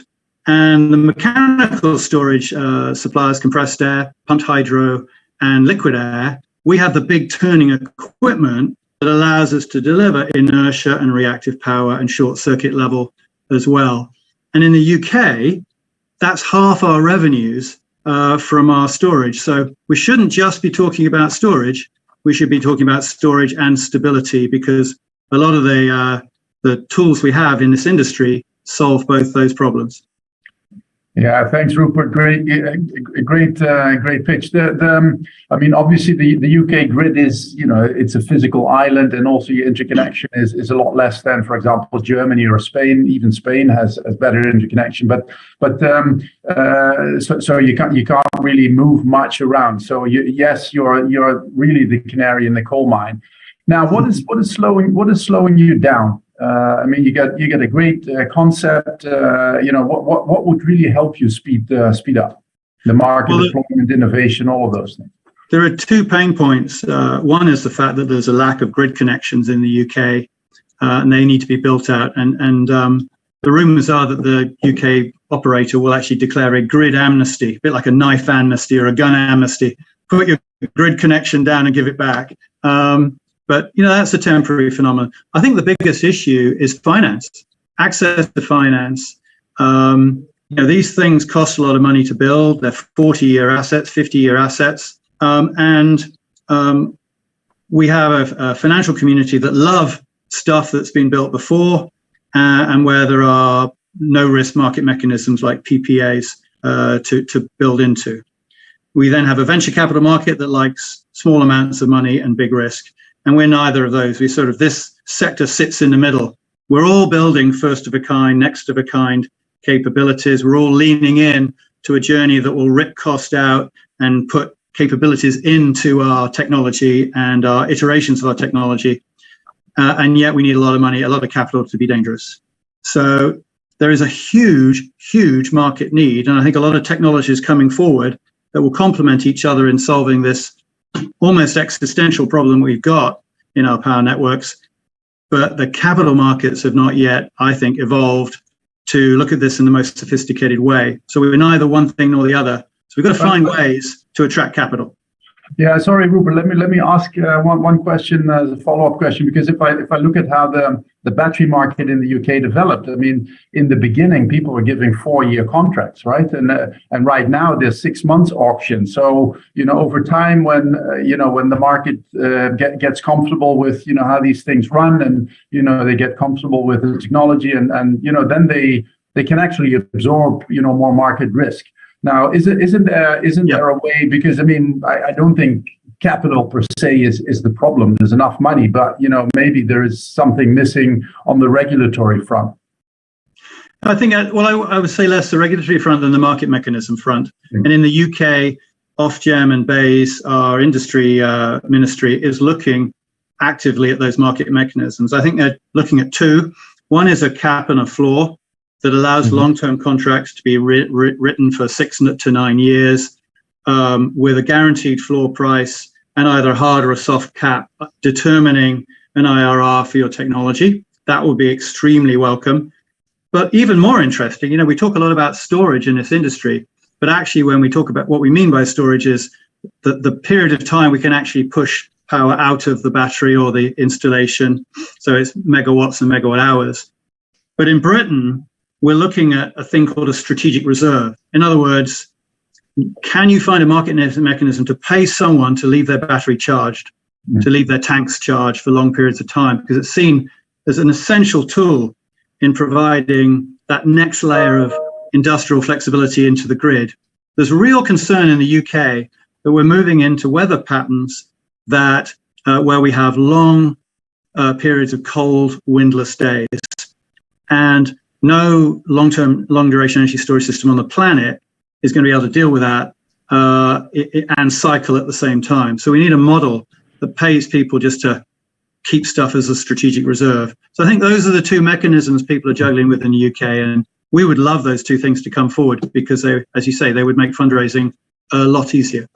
And the mechanical storage suppliers, compressed air, pumped hydro, and liquid air, we have the big turning equipment that allows us to deliver inertia and reactive power and short circuit level as well. And in the UK, that's half our revenues from our storage. So we shouldn't just be talking about storage. We should be talking about storage and stability, because a lot of the tools we have in this industry solve both those problems. Yeah, thanks, Rupert. Great pitch. I mean, obviously, the UK grid is, it's a physical island, and also your interconnection is a lot less than, for example, Germany or Spain. Even Spain has better interconnection, so you can't really move much around. So you're really the canary in the coal mine. Now, what is slowing you down? I mean, you get a great concept. What would really help you speed up the market, deployment, innovation, all of those things? There are two pain points. One is the fact that there's a lack of grid connections in the UK, and they need to be built out. And the rumours are that the UK operator will actually declare a grid amnesty, a bit like a knife amnesty or a gun amnesty. Put your grid connection down and give it back. But, that's a temporary phenomenon. I think the biggest issue is finance, access to finance. These things cost a lot of money to build. They're 40-year assets, 50-year assets. And we have a financial community that love stuff that's been built before and where there are no-risk market mechanisms like PPAs to build into. We then have a venture capital market that likes small amounts of money and big risk. And we're neither of those. This sector sits in the middle. We're all building first of a kind, next of a kind capabilities. We're all leaning in to a journey that will rip cost out and put capabilities into our technology and our iterations of our technology. And yet we need a lot of money, a lot of capital to be dangerous. So there is a huge, huge market need. And I think a lot of technologies coming forward that will complement each other in solving this almost existential problem we've got in our power networks. But the capital markets have not yet, I think, evolved to look at this in the most sophisticated way. So we're neither one thing nor the other. So we've got to find ways to attract capital. Yeah, sorry, Rupert. Let me ask one question as a follow-up question, because if I look at how the battery market in the UK developed, I mean, in the beginning, people were giving 4-year contracts, right? And right now there's 6 months auction. So over time, when the market gets comfortable with how these things run, and they get comfortable with the technology, and then they can actually absorb more market risk. Now, isn't there a way? Because I mean, I don't think capital per se is the problem. There's enough money, but maybe there is something missing on the regulatory front. I think I would say less the regulatory front than the market mechanism front. Mm-hmm. And in the UK, Ofgem and BEIS, our industry ministry, is looking actively at those market mechanisms. I think they're looking at two. One is a cap and a floor that allows long-term contracts to be written for 6 to 9 years with a guaranteed floor price and either a hard or a soft cap determining an IRR for your technology. That would be extremely welcome. But even more interesting, we talk a lot about storage in this industry, but actually when we talk about what we mean by storage is the period of time we can actually push power out of the battery or the installation. So it's megawatts and megawatt hours. But in Britain, we're looking at a thing called a strategic reserve. In other words, can you find a market mechanism to pay someone to leave their battery charged, to leave their tanks charged for long periods of time? Because it's seen as an essential tool in providing that next layer of industrial flexibility into the grid. There's real concern in the UK that we're moving into weather patterns that where we have long periods of cold, windless days. And no long duration energy storage system on the planet is going to be able to deal with that and cycle at the same time. So we need a model that pays people just to keep stuff as a strategic reserve. So I think those are the two mechanisms people are juggling with in the UK, and we would love those two things to come forward because they, as you say, they would make fundraising a lot easier.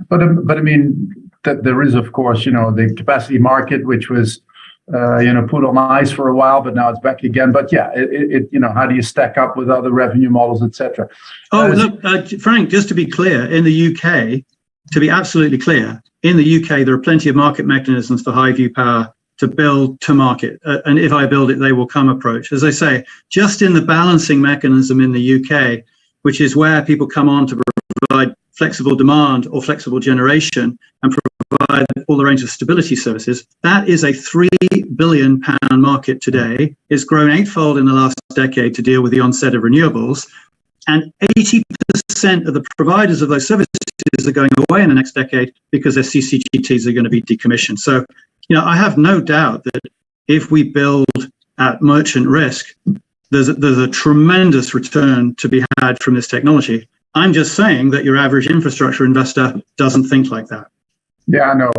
But I mean, that there is, of course, the capacity market, which was put on ice for a while, but now it's back again. But yeah, how do you stack up with other revenue models, etc.? Look, Frank, just to be clear, in the UK, to be absolutely clear, in the UK, there are plenty of market mechanisms for high view power to build to market. And if I build it, they will come approach. As I say, just in the balancing mechanism in the UK, which is where people come on to provide flexible demand or flexible generation and provide all the range of stability services, that is a £3 billion market today. It's grown 8-fold in the last decade to deal with the onset of renewables. And 80% of the providers of those services are going away in the next decade because their CCGTs are going to be decommissioned. So, I have no doubt that if we build at merchant risk, there's a tremendous return to be had from this technology. I'm just saying that your average infrastructure investor doesn't think like that. Yeah, no,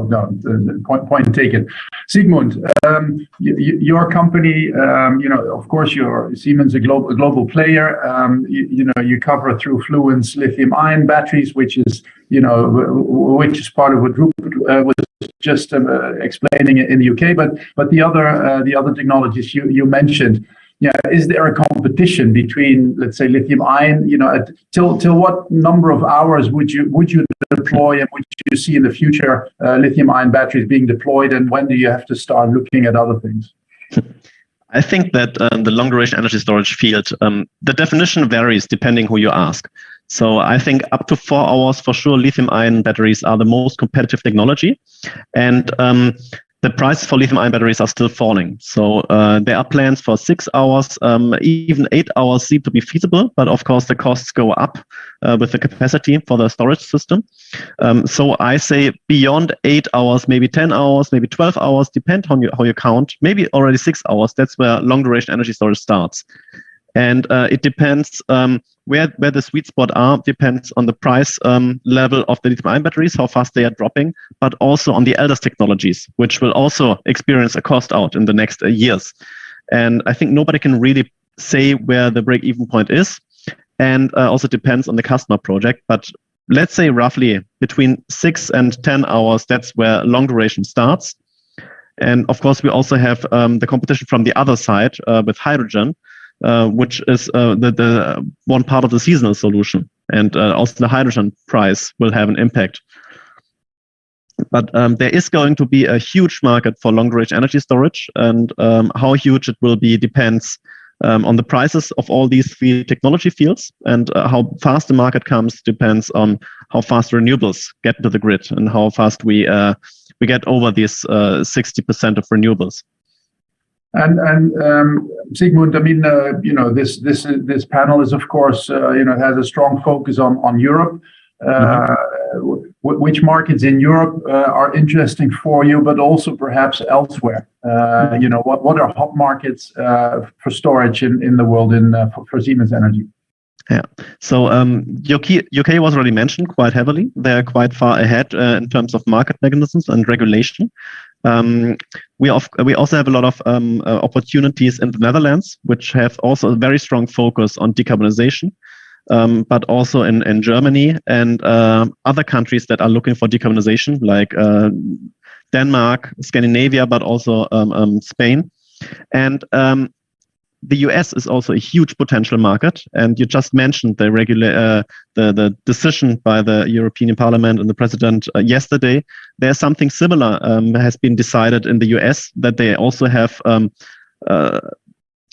point taken. Sigmund, your company, of course, you're Siemens, a global player. You cover through Fluence lithium-ion batteries, which is part of what Rupert was just explaining in the UK. But the other technologies you mentioned. Yeah, is there a competition between, let's say, lithium-ion? Till what number of hours would you deploy, and would you see in the future lithium-ion batteries being deployed, and when do you have to start looking at other things? I think that the long-duration energy storage field, the definition varies depending who you ask. So I think up to 4 hours for sure, lithium-ion batteries are the most competitive technology, and the price for lithium-ion batteries are still falling. So there are plans for 6 hours, even 8 hours seem to be feasible, but of course the costs go up with the capacity for the storage system. So I say beyond 8 hours, maybe 10 hours, maybe 12 hours, depend on how you count, maybe already 6 hours. That's where long-duration energy storage starts. And it depends where the sweet spot are, depends on the price level of the lithium-ion batteries, how fast they are dropping, but also on the eldest technologies, which will also experience a cost out in the next years. And I think nobody can really say where the break-even point is, and also depends on the customer project. But let's say roughly between 6 and 10 hours, that's where long duration starts. And of course, we also have the competition from the other side with hydrogen, which is the one part of the seasonal solution, and also the hydrogen price will have an impact. But there is going to be a huge market for long-duration energy storage, and how huge it will be depends on the prices of all these three technology fields, and how fast the market comes depends on how fast renewables get into the grid and how fast we get over this 60% of renewables. And Sigmund, I mean, this panel is, of course, has a strong focus on Europe. Which markets in Europe are interesting for you, but also perhaps elsewhere? What are hot markets for storage in the world for Siemens Energy? Yeah, so UK was already mentioned quite heavily. They're quite far ahead in terms of market mechanisms and regulation. We also have a lot of opportunities in the Netherlands, which have also a very strong focus on decarbonization, but also in Germany and other countries that are looking for decarbonization, like Denmark, Scandinavia, but also Spain. And the US is also a huge potential market, and you just mentioned the decision by the European Parliament and the President yesterday. There's something similar has been decided in the US, that they also have an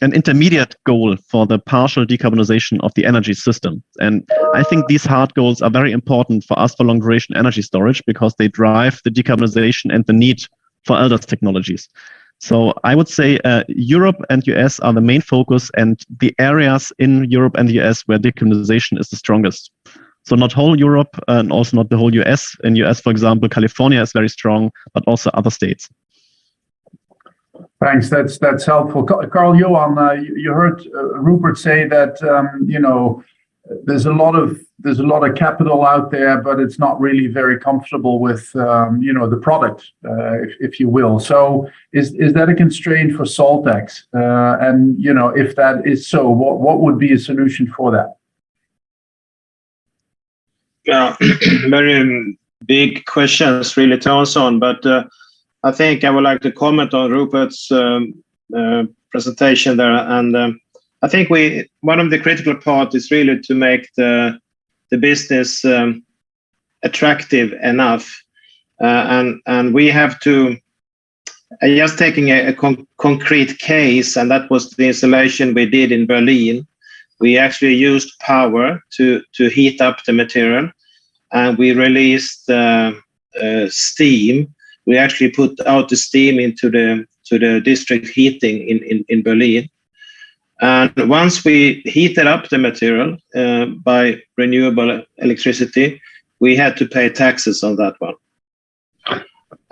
intermediate goal for the partial decarbonization of the energy system. And I think these hard goals are very important for us for long duration energy storage, because they drive the decarbonization and the need for eldest technologies. So I would say Europe and US are the main focus, and the areas in Europe and the US where decarbonization is the strongest. So not whole Europe and also not the whole US. In US, for example, California is very strong, but also other states. Thanks. That's helpful. Carl Johan, you heard Rupert say that there's a lot of capital out there, but it's not really very comfortable with the product, if you will. So is that a constraint for Saltex? And if that is so, what would be a solution for that? Yeah, very big questions really to answer on, but I think I would like to comment on Rupert's presentation there, and I think one of the critical part is really to make the business attractive enough, and we have to just taking a concrete case, and that was the installation we did in Berlin. We actually used power to heat up the material, and we released steam. We actually put out the steam into the district heating in Berlin. And once we heated up the material by renewable electricity, we had to pay taxes on that one.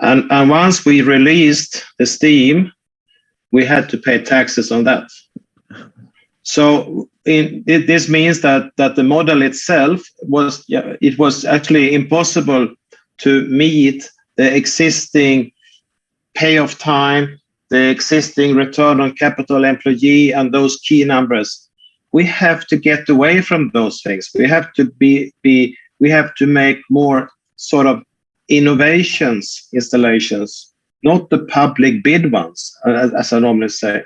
And once we released the steam, we had to pay taxes on that. So this means that the model itself was actually impossible to meet the existing payoff time, the existing return on capital employee, and those key numbers. We have to get away from those things. We have to we have to make more sort of innovations installations, not the public bid ones, as I normally say.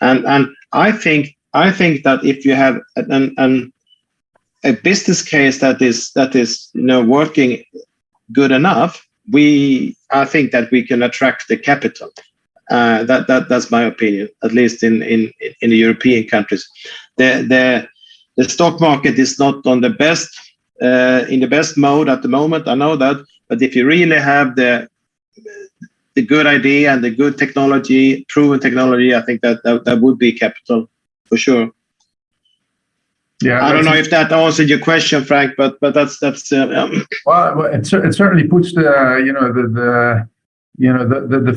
And I think that if you have a business case that is working good enough, I think that we can attract the capital. That's my opinion, at least in the European countries. The stock market is not on the best in the best mode at the moment. I know that, but if you really have the good idea and the good technology, proven technology, I think that would be capital for sure. Yeah, I don't know if that answered your question, Frank, but that's. Well, it certainly puts the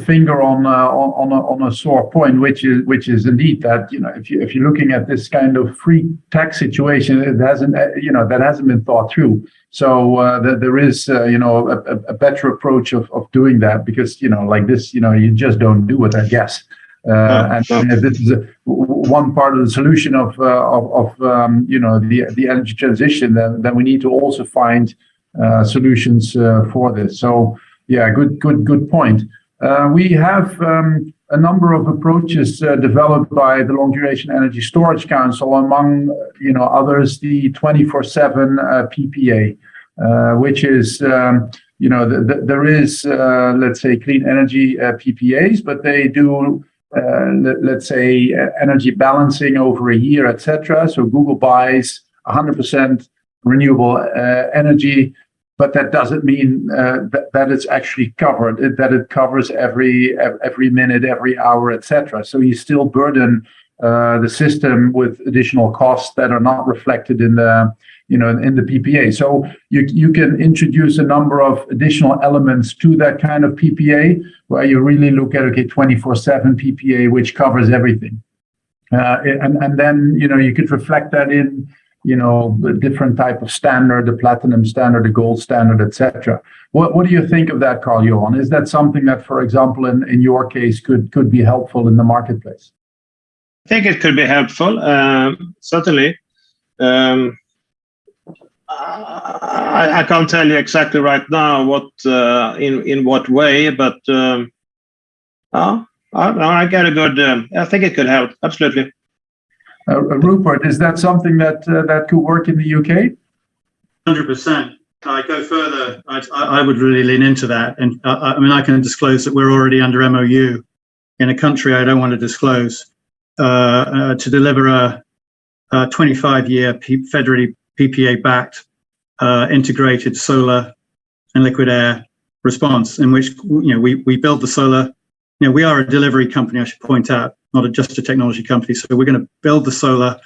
finger on a sore point, which is indeed that if you're looking at this kind of free tax situation, that hasn't been thought through. So there is a better approach of doing that, because like this you just don't do it, I guess. And this is one part of the solution of the energy transition. Then we need to also find solutions for this. So yeah, good point. We have a number of approaches developed by the Long Duration Energy Storage Council, among others the 24/7 PPA, which is there is let's say clean energy PPAs, but they do. Let's say energy balancing over a year, etc. So Google buys 100% renewable energy, but that doesn't mean that it's actually covered. That it covers every minute, every hour, etc. So you still burden the system with additional costs that are not reflected in the in the PPA. So you can introduce a number of additional elements to that kind of PPA, where you really look at 24/7 PPA, which covers everything, and then you could reflect that in the different type of standard, the platinum standard, the gold standard, etc. What do you think of that, Carl-Johan? Is that something that, for example, in your case, could be helpful in the marketplace? I think it could be helpful, certainly. I can't tell you exactly right now what in what way, but I get a good. I think it could help, absolutely. Rupert, is that something that could work in the UK? 100%. I go further. I would really lean into that, and I can disclose that we're already under MOU in a country I don't want to disclose to deliver a 25-year federally PPA-backed integrated solar and liquid air response, in which we build the solar. We are a delivery company, I should point out, not just a technology company. So we're going to build the solar,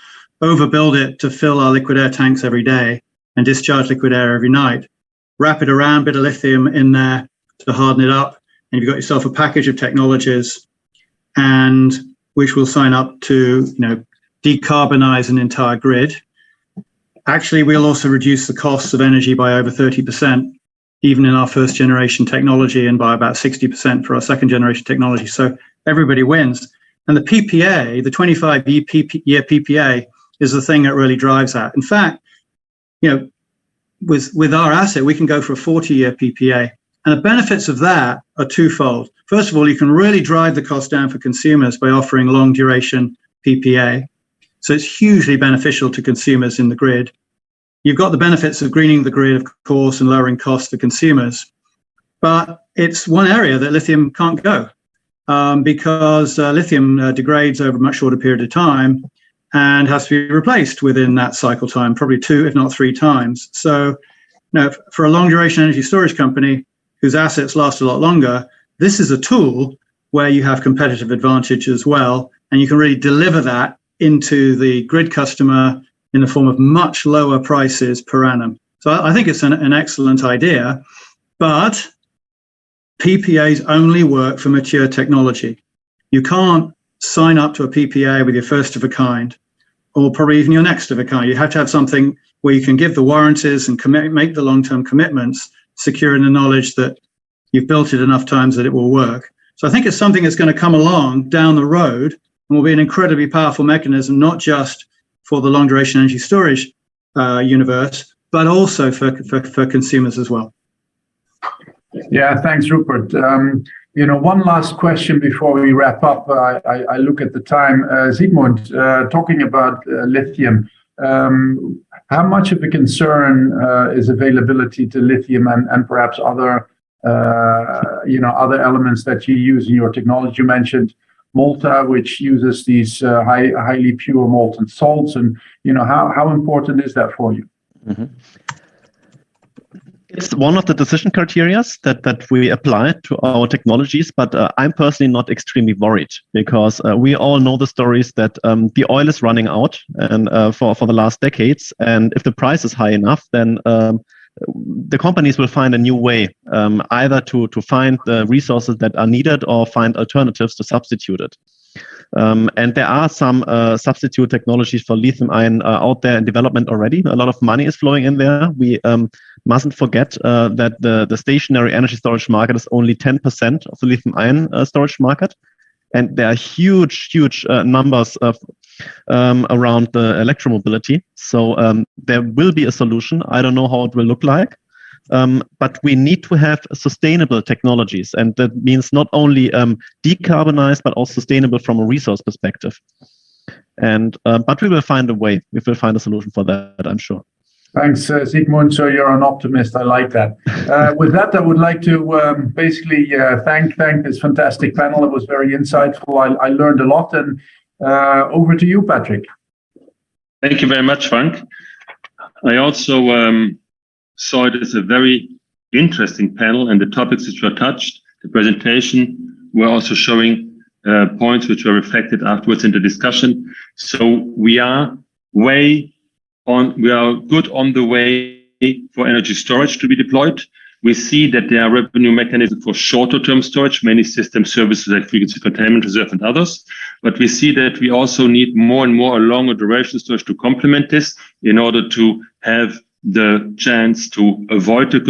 overbuild it to fill our liquid air tanks every day and discharge liquid air every night. Wrap it around, bit of lithium in there to harden it up, and you've got yourself a package of technologies, and which will sign up to decarbonize an entire grid. Actually, we'll also reduce the costs of energy by over 30%, even in our first generation technology, and by about 60% for our second generation technology. So everybody wins. And the PPA, the 25-year PPA, is the thing that really drives that. In fact, with our asset, we can go for a 40-year PPA. And the benefits of that are twofold. First of all, you can really drive the cost down for consumers by offering long duration PPA. So it's hugely beneficial to consumers in the grid. You've got the benefits of greening the grid, of course, and lowering costs for consumers. But it's one area that lithium can't go because lithium degrades over a much shorter period of time and has to be replaced within that cycle time, probably 2, if not 3 times. So for a long duration energy storage company whose assets last a lot longer, this is a tool where you have competitive advantage as well, and you can really deliver that into the grid customer in the form of much lower prices per annum. So I think it's an excellent idea, but PPAs only work for mature technology. You can't sign up to a PPA with your first of a kind, or probably even your next of a kind. You have to have something where you can give the warranties and make the long-term commitments, secure in the knowledge that you've built it enough times that it will work. So I think it's something that's going to come along down the road and will be an incredibly powerful mechanism, not just for the long-duration energy storage universe, but also for consumers as well. Yeah, thanks, Rupert. One last question before we wrap up. I look at the time. Sigmund, talking about lithium, how much of a concern is availability to lithium and perhaps other other elements that you use in your technology? You mentioned Malta, which uses these highly pure molten salts, and how important is that for you? Mm-hmm. It's one of the decision criteria that we apply to our technologies, but I'm personally not extremely worried, because we all know the stories that the oil is running out and for the last decades, and if the price is high enough, then the companies will find a new way, either to find the resources that are needed or find alternatives to substitute it. And there are some substitute technologies for lithium-ion out there in development already. A lot of money is flowing in there. We mustn't forget that the stationary energy storage market is only 10% of the lithium-ion storage market. And there are huge numbers of around the electromobility. So there will be a solution. I don't know how it will look like. But we need to have sustainable technologies, and that means not only decarbonized, but also sustainable from a resource perspective. And but we will find a way. We will find a solution for that, I'm sure. Thanks, Sigmund. So you're an optimist. I like that. With that, I would like to basically thank this fantastic panel. It was very insightful. I learned a lot. And over to you, Patrick. Thank you very much, Frank. I also saw it as a very interesting panel, and the topics which were touched, the presentation, were also showing points which were reflected afterwards in the discussion. So we are good on the way for energy storage to be deployed. We see that there are revenue mechanisms for shorter term storage, many system services like frequency containment reserve and others. But we see that we also need more and more a longer duration storage to complement this in order to have the chance to avoid the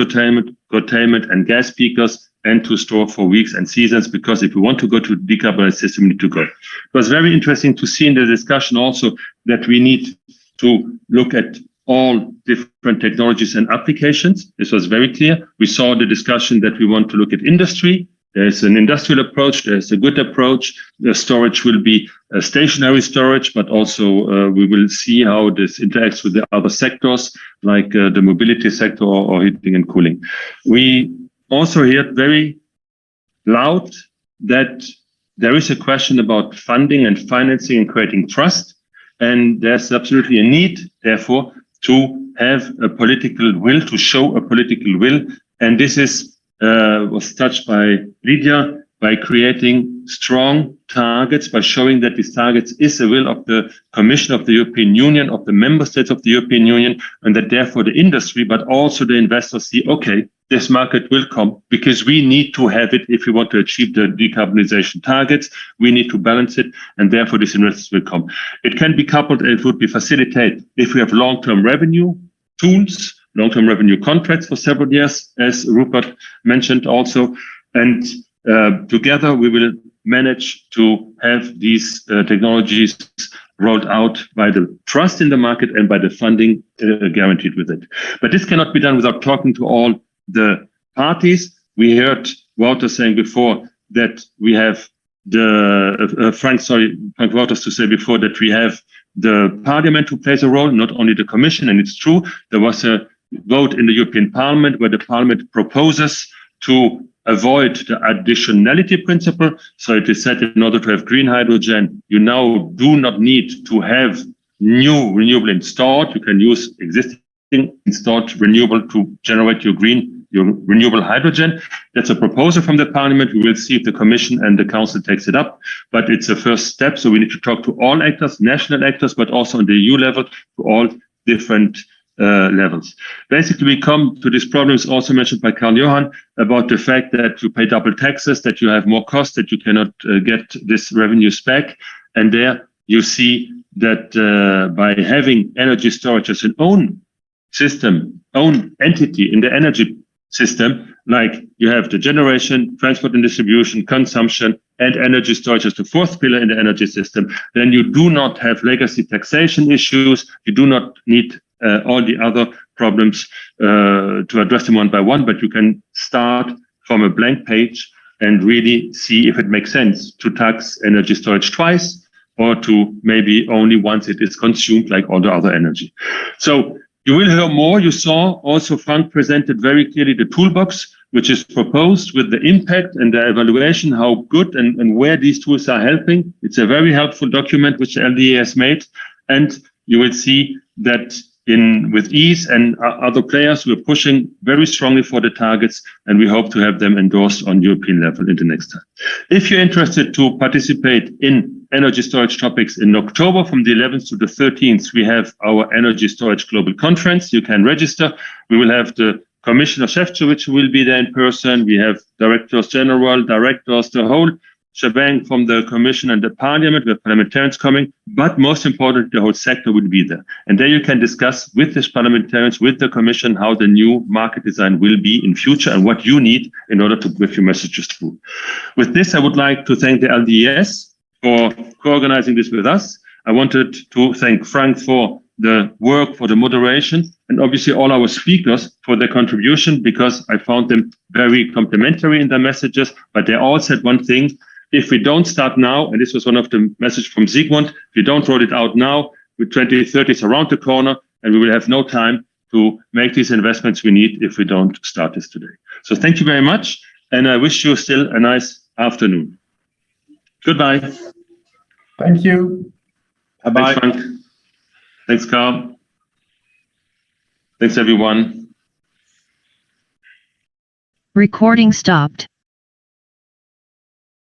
curtailment and gas peakers, and to store for weeks and seasons, because if we want to go to decarbonized system, we need to go. It was very interesting to see in the discussion also that we need to look at all different technologies and applications. This was very clear. We saw the discussion that we want to look at industry. There's an industrial approach. There's a good approach. The storage will be a stationary storage, but also we will see how this interacts with the other sectors, like the mobility sector or heating and cooling. We also heard very loud that there is a question about funding and financing and creating trust. And there's absolutely a need, therefore, to have a political will, to show a political will. And this was touched by Lydia, by creating strong targets, by showing that these targets is the will of the Commission of the European Union, of the member states of the European Union, and that therefore the industry, but also the investors see, okay, this market will come because we need to have it if we want to achieve the decarbonization targets. We need to balance it, and therefore these investors will come. It can be coupled, and it would be facilitated if we have long-term revenue tools, long-term revenue contracts for several years, as Rupert mentioned also. And together we will manage to have these technologies rolled out by the trust in the market and by the funding guaranteed with it. But this cannot be done without talking to all the parties. We heard Walter saying before that we have Frank Wouters to say before that we have the Parliament who plays a role, not only the Commission. And it's true, there was a vote in the European Parliament where the Parliament proposes to avoid the additionality principle. So it is said in order to have green hydrogen, you now do not need to have new renewable installed. You can use existing installed renewable to generate your green renewable hydrogen. That's a proposal from the Parliament. We will see if the Commission and the Council takes it up, but it's a first step. So we need to talk to all actors, national actors, but also on the EU level, to all different levels. Basically, we come to these problems also mentioned by Karl-Johan about the fact that you pay double taxes, that you have more costs, that you cannot get this revenues back. And there you see that by having energy storage as an own system, own entity in the energy system, like you have the generation, transport and distribution, consumption, and energy storage as the fourth pillar in the energy system, then you do not have legacy taxation issues. You do not need all the other problems to address them one by one, but you can start from a blank page and really see if it makes sense to tax energy storage twice, or to maybe only once it is consumed, like all the other energy. So you will hear more. You saw also Frank presented very clearly the toolbox, which is proposed with the impact and the evaluation, how good and where these tools are helping. It's a very helpful document which the LDA has made. And you will see that with ease and other players, we're pushing very strongly for the targets, and we hope to have them endorsed on European level in the next time. If you're interested to participate in energy storage topics in October, from the 11th to the 13th, we have our Energy Storage Global Conference. You can register. We will have the Commissioner Šefčovič who will be there in person. We have Directors General, Directors, the whole shebang from the Commission and the Parliament. We have parliamentarians coming, but most important, the whole sector will be there. And there you can discuss with these parliamentarians, with the Commission, how the new market design will be in future and what you need in order to give your messages through. With this, I would like to thank the LDES for co-organizing this with us. I wanted to thank Frank for the work, for the moderation, and obviously all our speakers for their contribution, because I found them very complimentary in their messages, but they all said one thing: if we don't start now, and this was one of the messages from Sigmund, if we don't roll it out now, with 2030 is around the corner, and we will have no time to make these investments we need if we don't start this today. So thank you very much, and I wish you still a nice afternoon. Goodbye. Thank you. Bye-bye. Thanks, Frank. Thanks, Carl. Thanks, everyone. Recording stopped.